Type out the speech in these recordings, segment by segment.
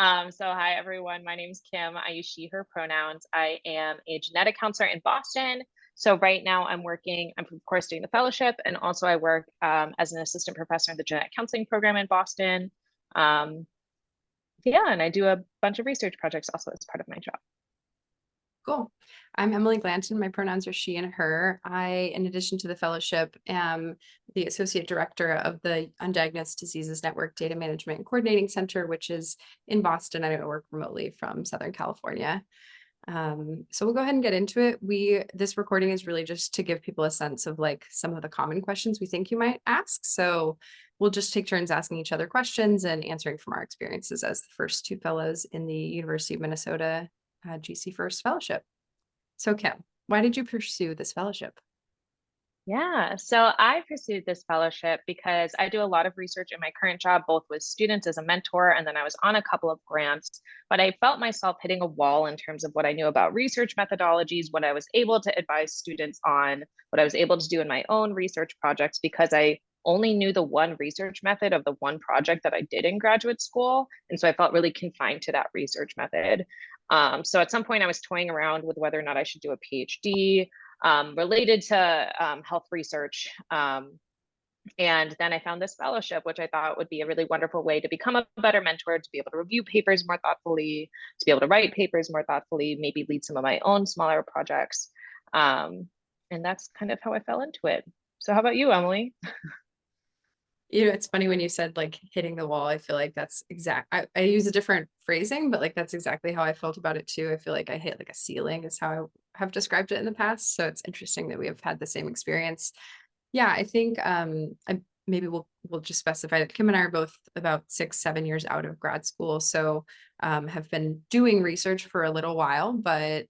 So hi everyone, my name's Kim. I use she, her pronouns. I am a genetic counselor in Boston. So right now I'm of course doing the fellowship, and also I work as an assistant professor in the genetic counseling program in Boston. Um, yeah, and I do a bunch of research projects also as part of my job. Cool. I'm Emily Glanton. My pronouns are she and her. I, in addition to the fellowship, am the associate director of the Undiagnosed Diseases Network Data Management and Coordinating Center, which is in Boston. I work remotely from Southern California. So we'll go ahead and get into it. This recording is really just to give people a sense of like some of the common questions we think you might ask. So we'll just take turns asking each other questions and answering from our experiences as the first two fellows in the University of Minnesota GC First Fellowship. So Kim, why did you pursue this fellowship? Yeah, so I pursued this fellowship because I do a lot of research in my current job, both with students as a mentor, and then I was on a couple of grants. But I felt myself hitting a wall in terms of what I knew about research methodologies, what I was able to advise students on, what I was able to do in my own research projects, because I only knew the one research method of the one project that I did in graduate school. And so I felt really confined to that research method. So at some point, I was toying around with whether or not I should do a PhD related to health research. And then I found this fellowship, which I thought would be a really wonderful way to become a better mentor, to be able to review papers more thoughtfully, to be able to write papers more thoughtfully, maybe lead some of my own smaller projects. And that's kind of how I fell into it. So how about you, Emily? It's funny when you said like hitting the wall. I feel like that's I use a different phrasing, but like that's exactly how I felt about it too. I feel like I hit like a ceiling is how I have described it in the past. So it's interesting that we have had the same experience. Yeah, I think maybe we'll just specify that Kim and I are both about 6, 7 years out of grad school. So have been doing research for a little while, but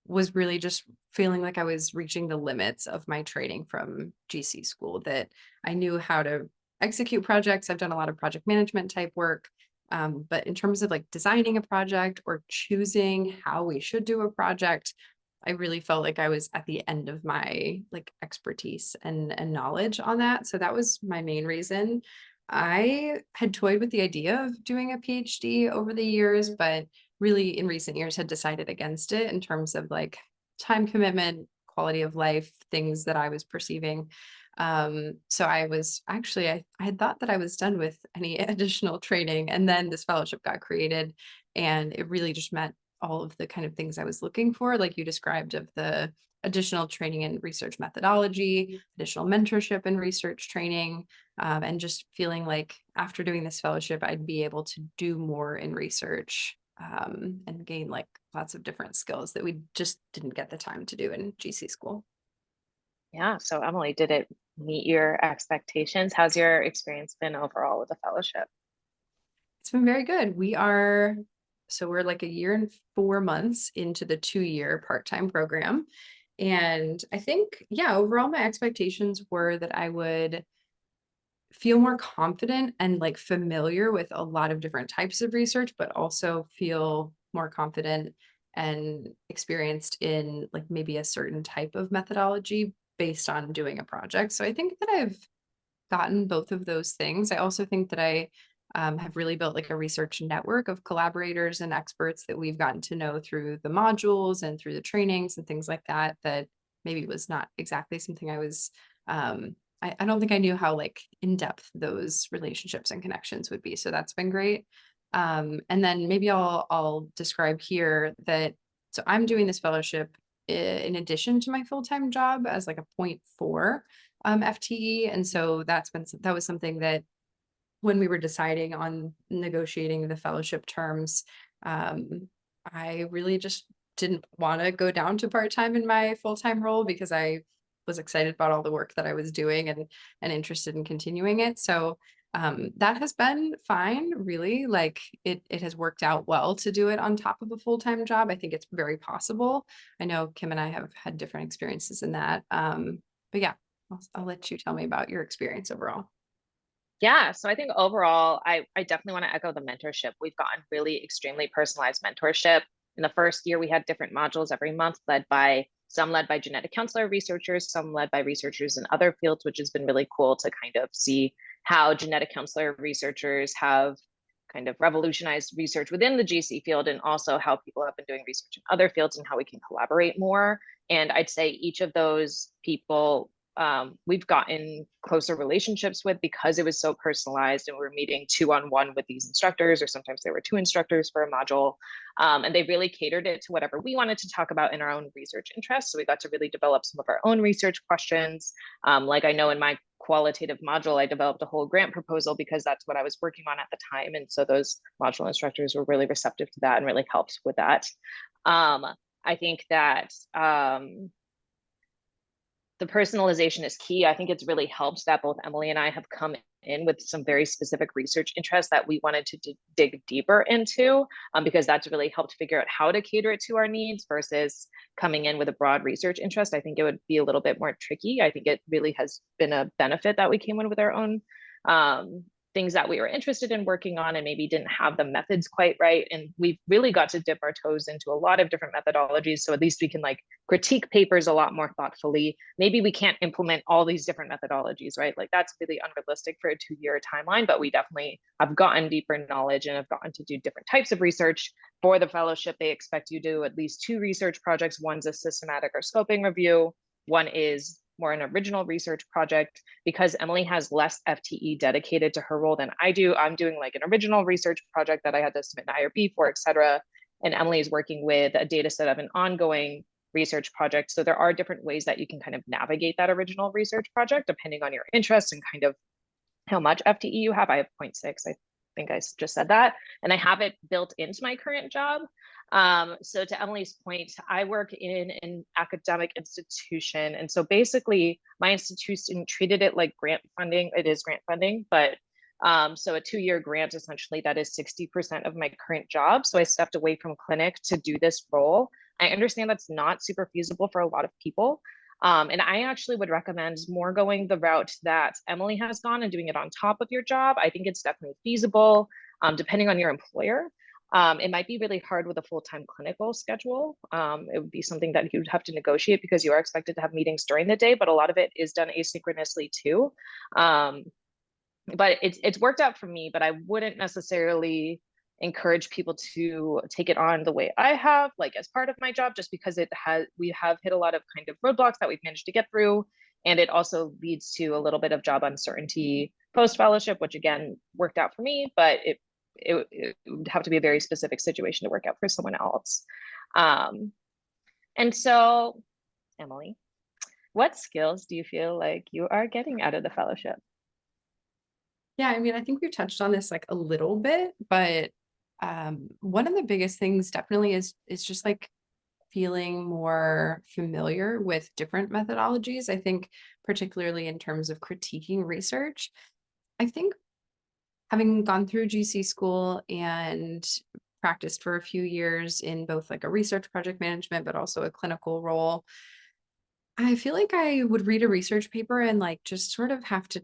was really just feeling like I was reaching the limits of my training from GC school, that I knew how to execute projects. I've done a lot of project management type work. But in terms of like designing a project or choosing how we should do a project, I really felt like I was at the end of my like expertise and knowledge on that. So that was my main reason. I had toyed with the idea of doing a PhD over the years, but really in recent years had decided against it in terms of like time commitment, quality of life, things that I was perceiving. So I was actually, I had thought that I was done with any additional training, and then this fellowship got created, and it really just met all of the kind of things I was looking for, like you described, of the additional training in research methodology, additional mentorship and research training, and just feeling like after doing this fellowship, I'd be able to do more in research and gain like lots of different skills that we just didn't get the time to do in GC school. Yeah, so Emily, did it meet your expectations? How's your experience been overall with the fellowship? It's been very good. We're like a year and 4 months into the 2 year part-time program. And I think, yeah, overall, my expectations were that I would feel more confident and like familiar with a lot of different types of research, but also feel more confident and experienced in like maybe a certain type of methodology based on doing a project. So I think that I've gotten both of those things. I also think that I have really built like a research network of collaborators and experts that we've gotten to know through the modules and through the trainings and things like that, that maybe was not exactly something I was, I don't think I knew how like in depth those relationships and connections would be. So that's been great. And then maybe I'll describe here that, so I'm doing this fellowship in addition to my full-time job as like a point 4 FTE. And so that was something that when we were deciding on negotiating the fellowship terms, um, I really just didn't want to go down to part-time in my full-time role because I was excited about all the work that I was doing and interested in continuing it. So that has been fine, really. Like it has worked out well to do it on top of a full-time job. I think it's very possible. I know Kim and I have had different experiences in that. But yeah, I'll let you tell me about your experience overall. Yeah, so I think overall, I definitely want to echo the mentorship. We've gotten really extremely personalized mentorship. In the first year, we had different modules every month, led by genetic counselor researchers, some led by researchers in other fields, which has been really cool to kind of see how genetic counselor researchers have kind of revolutionize research within the GC field, and also how people have been doing research in other fields and how we can collaborate more. And I'd say each of those people we've gotten closer relationships with because it was so personalized and we're meeting 2-on-1 with these instructors, or sometimes there were 2 instructors for a module. And they really catered it to whatever we wanted to talk about in our own research interests. So we got to really develop some of our own research questions. Like I know in my qualitative module, I developed a whole grant proposal because that's what I was working on at the time. And so those module instructors were really receptive to that and really helped with that. I think that the personalization is key. I think it's really helped that both Emily and I have come in with some very specific research interests that we wanted to dig deeper into, because that's really helped figure out how to cater it to our needs versus coming in with a broad research interest. I think it would be a little bit more tricky. I think it really has been a benefit that we came in with our own things that we were interested in working on and maybe didn't have the methods quite right. And we've really got to dip our toes into a lot of different methodologies. So at least we can like critique papers a lot more thoughtfully. Maybe we can't implement all these different methodologies, right? Like that's really unrealistic for a 2-year timeline, but we definitely have gotten deeper knowledge and have gotten to do different types of research. For the fellowship, they expect you to do at least 2 research projects. One's a systematic or scoping review. One is more an original research project. Because Emily has less FTE dedicated to her role than I do, I'm doing like an original research project that I had to submit an IRB for, et cetera. And Emily is working with a data set of an ongoing research project. So there are different ways that you can kind of navigate that original research project depending on your interests and kind of how much FTE you have. I have 0.6, I think I just said that. And I have it built into my current job. So to Emily's point, I work in an academic institution. And so basically my institution treated it like grant funding. It is grant funding, but so a 2-year grant, essentially that is 60% of my current job. So I stepped away from clinic to do this role. I understand that's not super feasible for a lot of people. And I actually would recommend more going the route that Emily has gone and doing it on top of your job. I think it's definitely feasible, depending on your employer. It might be really hard with a full-time clinical schedule. It would be something that you'd have to negotiate because you are expected to have meetings during the day, but a lot of it is done asynchronously too. But it's worked out for me, but I wouldn't necessarily encourage people to take it on the way I have, like as part of my job, just because we have hit a lot of kind of roadblocks that we've managed to get through. And it also leads to a little bit of job uncertainty post-fellowship, which again worked out for me, but it would have to be a very specific situation to work out for someone else. And so, Emily, what skills do you feel like you are getting out of the fellowship? Yeah, I mean, I think we've touched on this like a little bit, but one of the biggest things definitely is just like feeling more familiar with different methodologies. I think particularly in terms of critiquing research. I think having gone through GC school and practiced for a few years in both like a research project management, but also a clinical role, I feel like I would read a research paper and like just sort of have to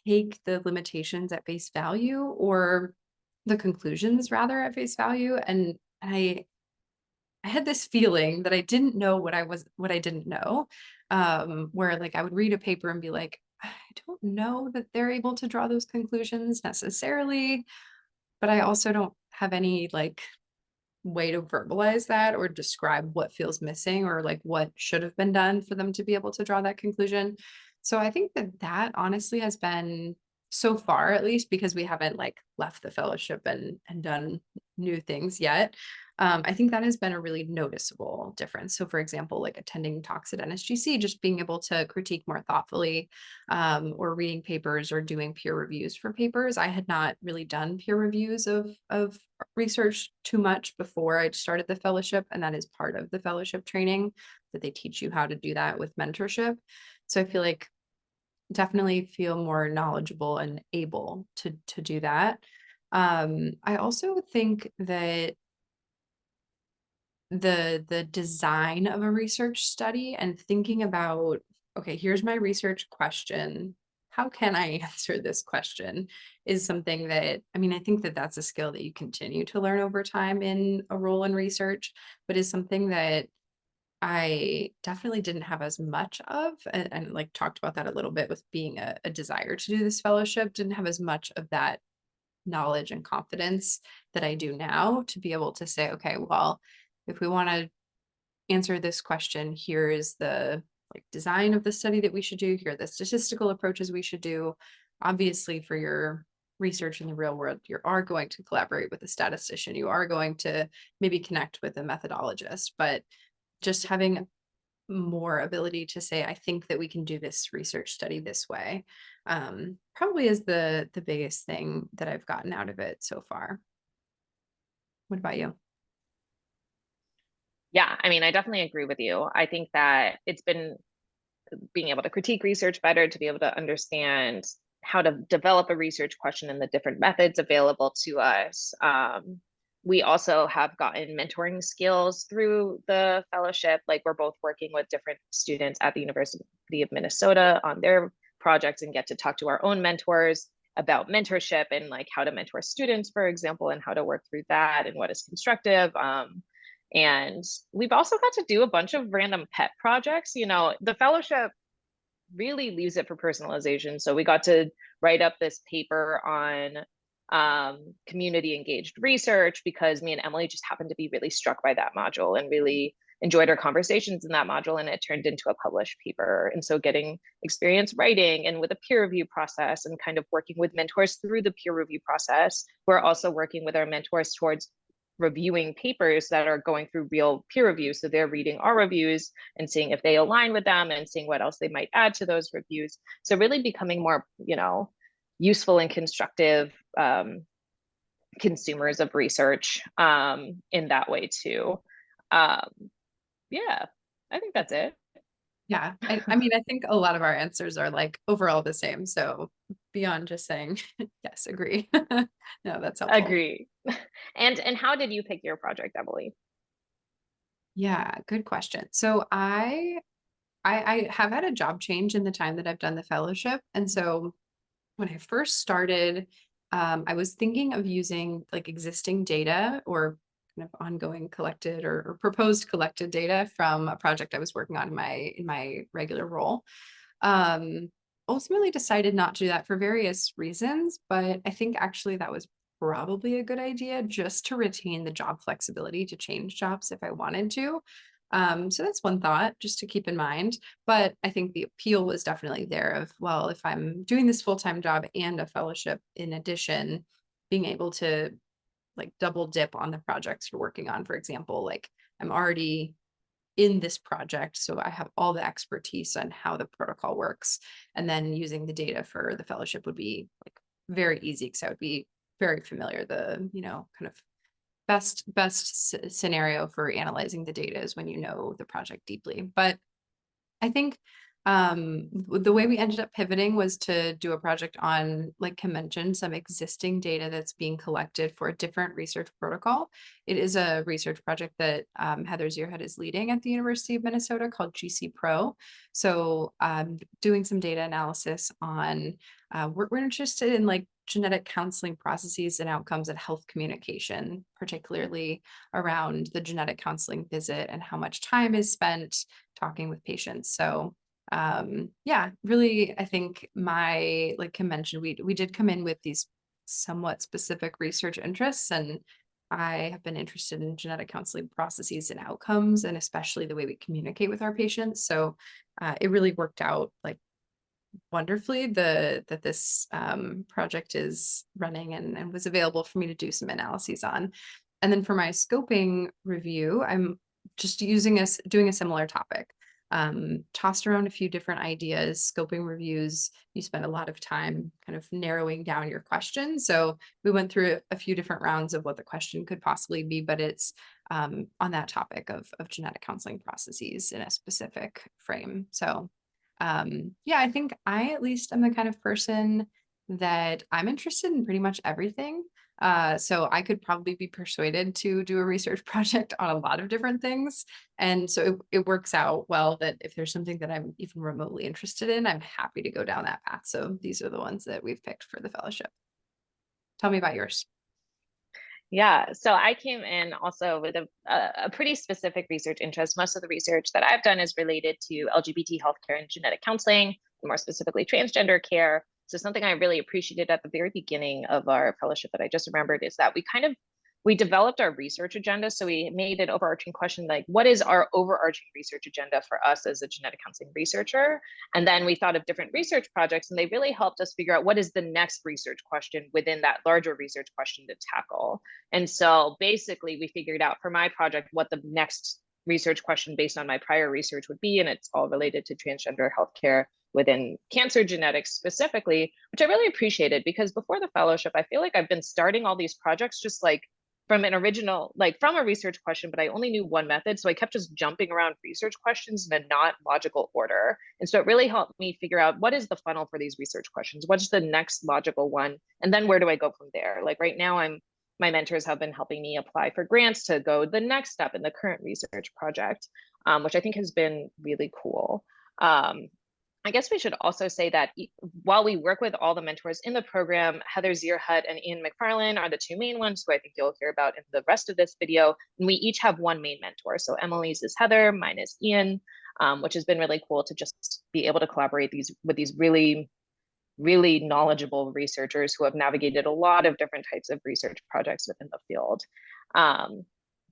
take the limitations at face value, or the conclusions rather at face value. And I had this feeling that I didn't know what I didn't know. Where like I would read a paper and be like, I don't know that they're able to draw those conclusions necessarily, but I also don't have any like way to verbalize that or describe what feels missing or like what should have been done for them to be able to draw that conclusion. So I think that honestly has been, so far at least, because we haven't like left the fellowship and done new things yet. I think that has been a really noticeable difference. So for example, like attending talks at NSGC, just being able to critique more thoughtfully, or reading papers or doing peer reviews for papers. I had not really done peer reviews of research too much before I started the fellowship, and that is part of the fellowship training, that they teach you how to do that with mentorship. So I feel like definitely feel more knowledgeable and able to do that. I also think that the design of a research study and thinking about, okay, here's my research question, how can I answer this question, is something that, I mean, I think that that's a skill that you continue to learn over time in a role in research, but is something that I definitely didn't have as much of, and like talked about that a little bit with being a desire to do this fellowship, didn't have as much of that knowledge and confidence that I do now to be able to say, okay, well, if we want to answer this question, here is the like design of the study that we should do, here are the statistical approaches we should do. Obviously, for your research in the real world, you are going to collaborate with a statistician, you are going to maybe connect with a methodologist, but just having more ability to say, I think that we can do this research study this way, probably is the biggest thing that I've gotten out of it so far. What about you? Yeah, I mean, I definitely agree with you. I think that it's been being able to critique research better, to be able to understand how to develop a research question and the different methods available to us. We also have gotten mentoring skills through the fellowship. Like we're both working with different students at the University of Minnesota on their projects and get to talk to our own mentors about mentorship and like how to mentor students, for example, and how to work through that and what is constructive. And we've also got to do a bunch of random pet projects. You know, the fellowship really leaves it for personalization. So we got to write up this paper on community engaged research because me and Emily just happened to be really struck by that module and really enjoyed our conversations in that module, and it turned into a published paper. And so getting experience writing and with a peer review process and kind of working with mentors through the peer review process. We're also working with our mentors towards reviewing papers that are going through real peer review. So they're reading our reviews and seeing if they align with them and seeing what else they might add to those reviews. So really becoming more, you know, useful and constructive consumers of research in that way too. Um, yeah, I think that's it. Yeah, I mean, I think a lot of our answers are like overall the same. So beyond just saying, yes, agree. No, that's helpful. Agree. And how did you pick your project, Emily? Yeah, good question. So I have had a job change in the time that I've done the fellowship. And so when I first started, I was thinking of using like existing data or kind of ongoing collected or proposed collected data from a project I was working on in my regular role. Um, Ultimately decided not to do that for various reasons, but I think actually that was probably a good idea just to retain the job flexibility to change jobs if I wanted to. So that's one thought just to keep in mind. But I think the appeal was definitely there of, well, if I'm doing this full-time job and a fellowship in addition, being able to like double dip on the projects you're working on, for example, like I'm already in this project, so I have all the expertise on how the protocol works. And then using the data for the fellowship would be like very easy because I would be very familiar. The, kind of best scenario for analyzing the data is when you know the project deeply. But I think the way we ended up pivoting was to do a project on, like Kim mentioned, some existing data that's being collected for a different research protocol. It is a research project that Heather Zierhead is leading at the University of Minnesota called GC Pro. So doing some data analysis on, we're interested in like genetic counseling processes and outcomes and health communication, particularly around the genetic counseling visit and how much time is spent talking with patients. So yeah, really, I think like Kim mentioned, we did come in with these somewhat specific research interests, and I have been interested in genetic counseling processes and outcomes, and especially the way we communicate with our patients. So it really worked out like wonderfully that this project is running and was available for me to do some analyses on. And then for my scoping review, I'm just doing a similar topic. Tossed around a few different ideas, scoping reviews. You spend a lot of time kind of narrowing down your question. So we went through a few different rounds of what the question could possibly be, but it's on that topic of genetic counseling processes in a specific frame. So yeah, I think I at least am the kind of person that I'm interested in pretty much everything. So I could probably be persuaded to do a research project on a lot of different things. And so it works out well that if there's something that I'm even remotely interested in, I'm happy to go down that path. So these are the ones that we've picked for the fellowship. Tell me about yours. Yeah, so I came in also with a pretty specific research interest. Most of the research that I've done is related to LGBT healthcare and genetic counseling, more specifically transgender care. So something I really appreciated at the very beginning of our fellowship that I just remembered is that we developed our research agenda. So we made an overarching question like, what is our overarching research agenda for us as a genetic counseling researcher? And then we thought of different research projects, and they really helped us figure out what is the next research question within that larger research question to tackle. And so basically, we figured out for my project what the next research question based on my prior research would be, and it's all related to transgender healthcare within cancer genetics specifically, which I really appreciated because before the fellowship, I feel like I've been starting all these projects just like from an original, like from a research question, but I only knew one method. So I kept just jumping around research questions in a not logical order. And so it really helped me figure out what is the funnel for these research questions? What's the next logical one? And then where do I go from there? Like right now, my mentors have been helping me apply for grants to go the next step in the current research project, which I think has been really cool. I guess we should also say that while we work with all the mentors in the program, Heather Zierhut and Ian McFarlane are the two main ones who I think you'll hear about in the rest of this video. And we each have one main mentor. So Emily's is Heather, mine is Ian, which has been really cool to just be able to collaborate with these really knowledgeable researchers who have navigated a lot of different types of research projects within the field.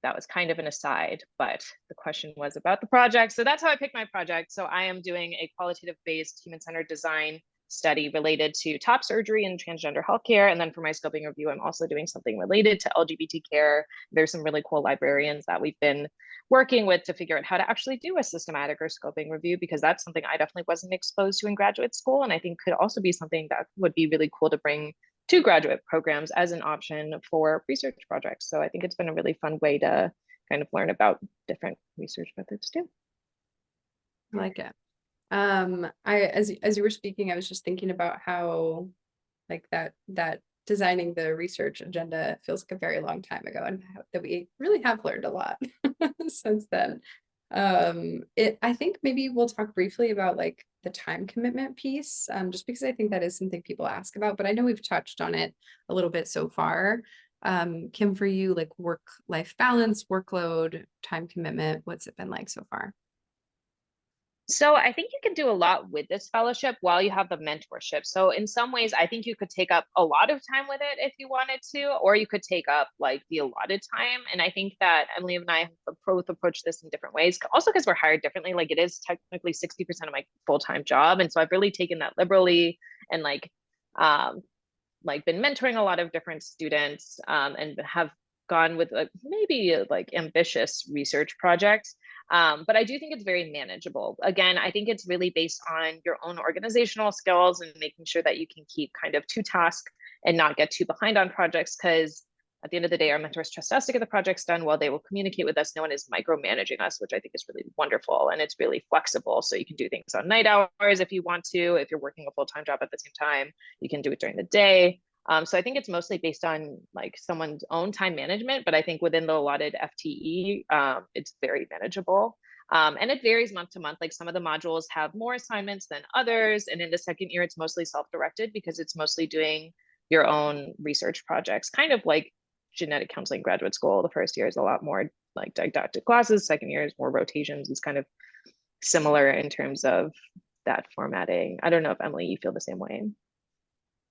That was kind of an aside, but the question was about the project. So that's how I picked my project. So I am doing a qualitative-based human-centered design study related to top surgery and transgender healthcare. And then for my scoping review, I'm also doing something related to LGBT care. There's some really cool librarians that we've been working with to figure out how to actually do a systematic or scoping review, because that's something I definitely wasn't exposed to in graduate school. And I think could also be something that would be really cool to bring to graduate programs as an option for research projects. So I think it's been a really fun way to kind of learn about different research methods too. I like it. As you were speaking, I was just thinking about how like that designing the research agenda feels like a very long time ago, and that we really have learned a lot since then. I think maybe we'll talk briefly about like the time commitment piece, just because I think that is something people ask about, but I know we've touched on it a little bit so far. Kim, for you, like work-life balance, workload, time commitment, what's it been like so far? So I think you can do a lot with this fellowship while you have the mentorship. So in some ways, I think you could take up a lot of time with it if you wanted to, or you could take up like the allotted time. And I think that Emily and I have both approached this in different ways, also because we're hired differently. Like it is technically 60% of my full-time job. And so I've really taken that liberally and been mentoring a lot of different students and have gone with maybe ambitious research projects. But I do think it's very manageable. Again, I think it's really based on your own organizational skills and making sure that you can keep kind of to task and not get too behind on projects, because at the end of the day, our mentors trust us to get the projects done while they will communicate with us. No one is micromanaging us, which I think is really wonderful. And it's really flexible. So you can do things on night hours if you want to. If you're working a full-time job at the same time, you can do it during the day. So I think it's mostly based on like someone's own time management, but I think within the allotted FTE, it's very manageable. And it varies month to month. Like some of the modules have more assignments than others. And in the second year, it's mostly self-directed because it's mostly doing your own research projects, kind of like genetic counseling graduate school. The first year is a lot more like didactic classes. Second year is more rotations. It's kind of similar in terms of that formatting. I don't know if Emily, you feel the same way.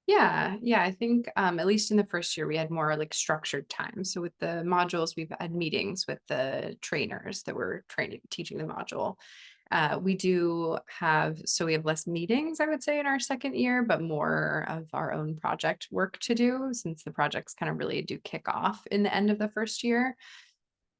Yeah, I think at least in the first year we had more like structured time. So with the modules, we've had meetings with the trainers that were teaching the module. We have less meetings, I would say, in our second year, but more of our own project work to do, since the projects kind of really do kick off in the end of the first year.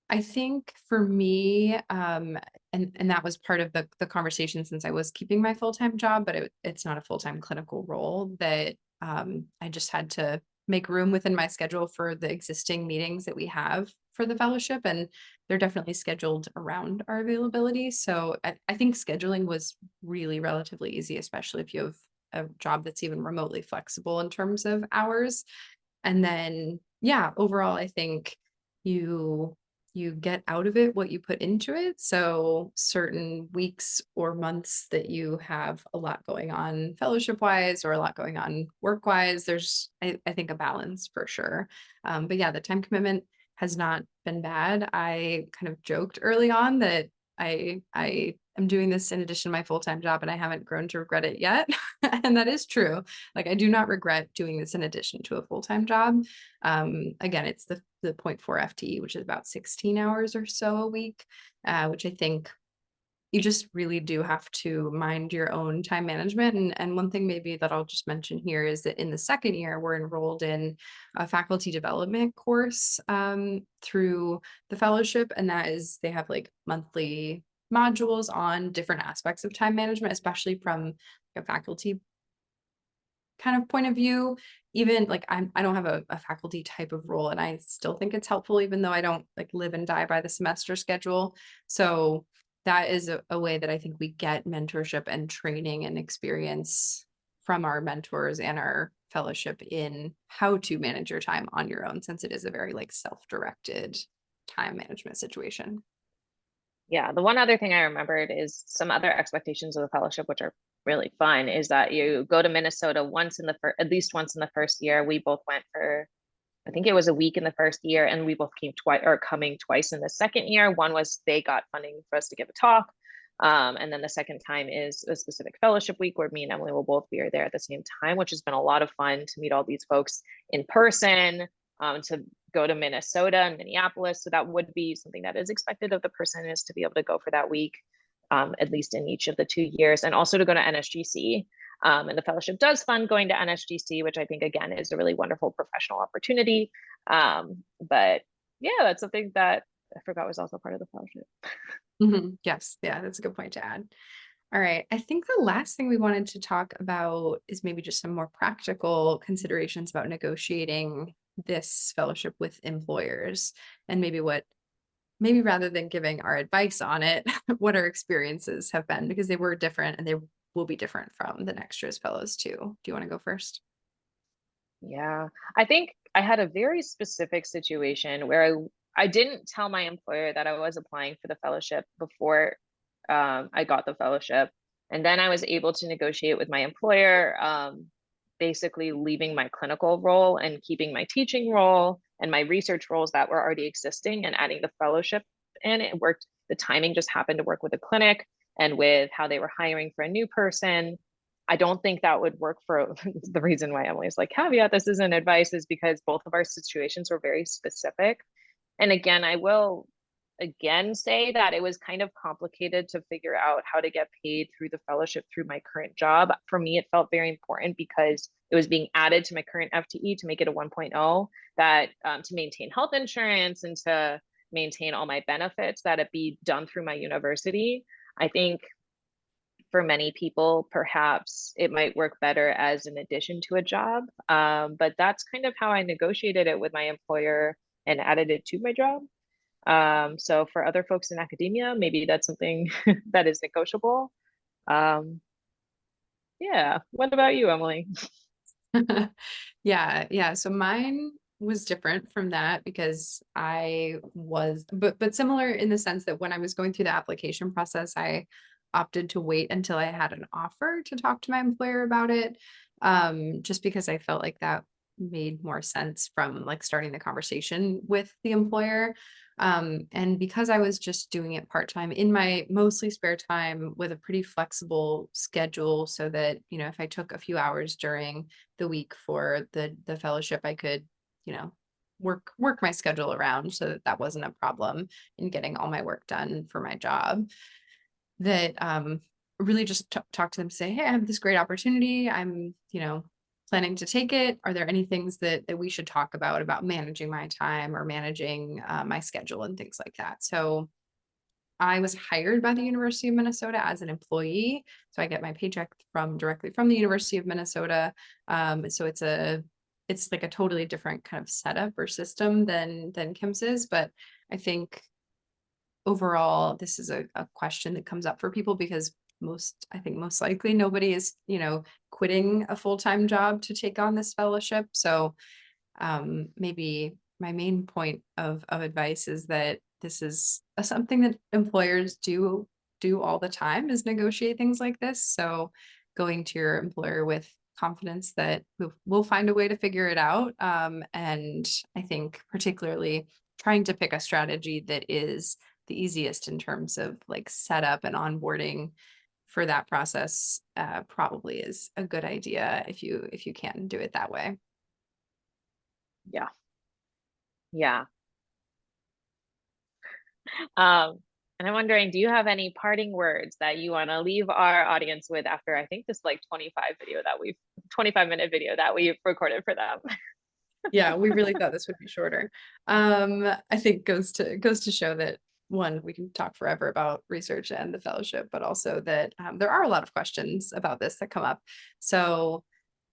I think for me, and that was part of the conversation, since I was keeping my full-time job, but it's not a full-time clinical role, that I just had to make room within my schedule for the existing meetings that we have for the fellowship, and they're definitely scheduled around our availability. So I think scheduling was really relatively easy, especially if you have a job that's even remotely flexible in terms of hours. And then, yeah, overall, I think you get out of it what you put into it. So certain weeks or months that you have a lot going on fellowship wise or a lot going on work wise, there's, I think, a balance for sure. But yeah, the time commitment has not been bad. I kind of joked early on that I am doing this in addition to my full-time job and I haven't grown to regret it yet. And that is true. Like I do not regret doing this in addition to a full-time job. Again, it's the 0.4 FTE, which is about 16 hours or so a week, which I think you just really do have to mind your own time management. And one thing maybe that I'll just mention here is that in the second year, we're enrolled in a faculty development course through the fellowship. And that is, they have like monthly modules on different aspects of time management, especially from a faculty kind of point of view. Even like I don't have a faculty type of role, and I still think it's helpful, even though I don't like live and die by the semester schedule. So that is a way that I think we get mentorship and training and experience from our mentors and our fellowship in how to manage your time on your own, since it is a very like self-directed time management situation. Yeah, the one other thing I remembered is some other expectations of the fellowship, which are really fun, is that you go to Minnesota once in the at least once in the first year. We both went for, I think it was a week in the first year, and we both came twice or coming twice in the second year. One was they got funding for us to give a talk. And then the second time is a specific fellowship week where me and Emily will both be there at the same time, which has been a lot of fun to meet all these folks in person, to go to Minnesota and Minneapolis. So that would be something that is expected of the person, is to be able to go for that week, at least in each of the 2 years, and also to go to NSGC. And the fellowship does fund going to NSGC, which I think, again, is a really wonderful professional opportunity. But yeah, that's something that I forgot was also part of the fellowship. Yes, yeah, that's a good point to add. All right. I think the last thing we wanted to talk about is maybe just some more practical considerations about negotiating this fellowship with employers, and maybe rather than giving our advice on it, what our experiences have been, because they were different and they will be different from the next year's fellows too. Do you want to go first? Yeah, I think I had a very specific situation where I didn't tell my employer that I was applying for the fellowship before, I got the fellowship. And then I was able to negotiate with my employer, basically leaving my clinical role and keeping my teaching role and my research roles that were already existing and adding the fellowship in. It worked. The timing just happened to work with the clinic and with how they were hiring for a new person. I don't think that would work for the reason why Emily's like, caveat, this isn't advice, is because both of our situations were very specific. And again, I will again say that it was kind of complicated to figure out how to get paid through the fellowship through my current job. For me, it felt very important because it was being added to my current FTE to make it a 1.0, that to maintain health insurance and to maintain all my benefits, that it be done through my university. I think for many people, perhaps it might work better as an addition to a job. But that's kind of how I negotiated it with my employer and added it to my job. So for other folks in academia, maybe that's something that is negotiable. Um, yeah. What about you, Emily? Yeah, yeah. So mine was different from that because I was, but similar in the sense that when I was going through the application process, I opted to wait until I had an offer to talk to my employer about it. Just because I felt like that made more sense from like starting the conversation with the employer. And because I was just doing it part-time in my mostly spare time with a pretty flexible schedule, so that, if I took a few hours during the week for the fellowship, I could, you know, work my schedule around so that that wasn't a problem in getting all my work done for my job. That really just talk to them, say, hey, I have this great opportunity. I'm, planning to take it. Are there any things that we should talk about managing my time or managing my schedule and things like that? So I was hired by the University of Minnesota as an employee. So I get my paycheck directly from the University of Minnesota. So it's like a totally different kind of setup or system than Kim's is. But I think overall, this is a question that comes up for people because I think most likely nobody is, quitting a full-time job to take on this fellowship. So maybe my main point of advice is that this is something that employers do all the time, is negotiate things like this. So going to your employer with confidence that we'll find a way to figure it out. And I think particularly trying to pick a strategy that is the easiest in terms of like setup and onboarding for that process, probably is a good idea if you can do it that way. Yeah. Yeah. Um, and I'm wondering, do you have any parting words that you want to leave our audience with after I think this like 25-minute video that we've recorded for them? Yeah, we really thought this would be shorter. I think goes to show that one, we can talk forever about research and the fellowship, but also that there are a lot of questions about this that come up. So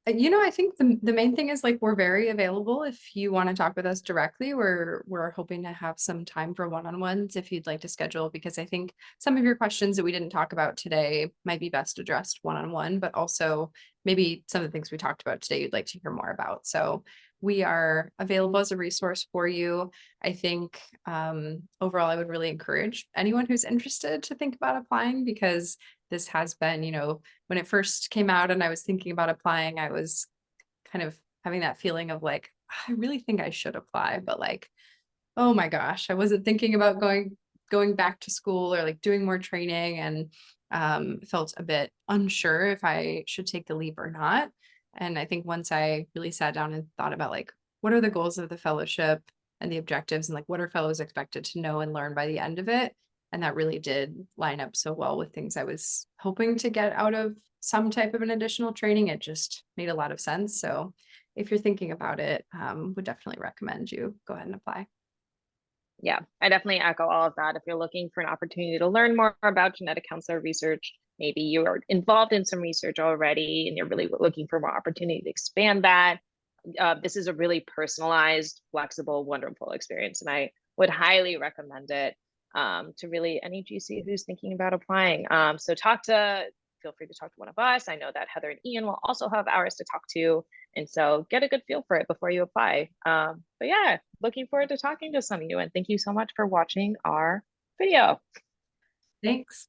I think the main thing is like we're very available if you want to talk with us directly. We're hoping to have some time for one-on-ones if you'd like to schedule, because I think some of your questions that we didn't talk about today might be best addressed one-on-one, but also maybe some of the things we talked about today you'd like to hear more about. So we are available as a resource for you. I think overall, I would really encourage anyone who's interested to think about applying, because this has been, when it first came out and I was thinking about applying, I was kind of having that feeling of like, I really think I should apply, but like, oh my gosh, I wasn't thinking about going back to school or like doing more training, and felt a bit unsure if I should take the leap or not. And I think once I really sat down and thought about like, what are the goals of the fellowship and the objectives, and like what are fellows expected to know and learn by the end of it, and that really did line up so well with things I was hoping to get out of some type of an additional training. It just made a lot of sense. So if you're thinking about it, would definitely recommend you go ahead and apply. Yeah, I definitely echo all of that. If you're looking for an opportunity to learn more about genetic counselor research, maybe you are involved in some research already and you're really looking for more opportunity to expand that, this is a really personalized, flexible, wonderful experience. And I would highly recommend it to really any GC who's thinking about applying. So feel free to talk to one of us. I know that Heather and Ian will also have hours to talk to. And so get a good feel for it before you apply. But yeah, looking forward to talking to some of you. And thank you so much for watching our video. Thanks.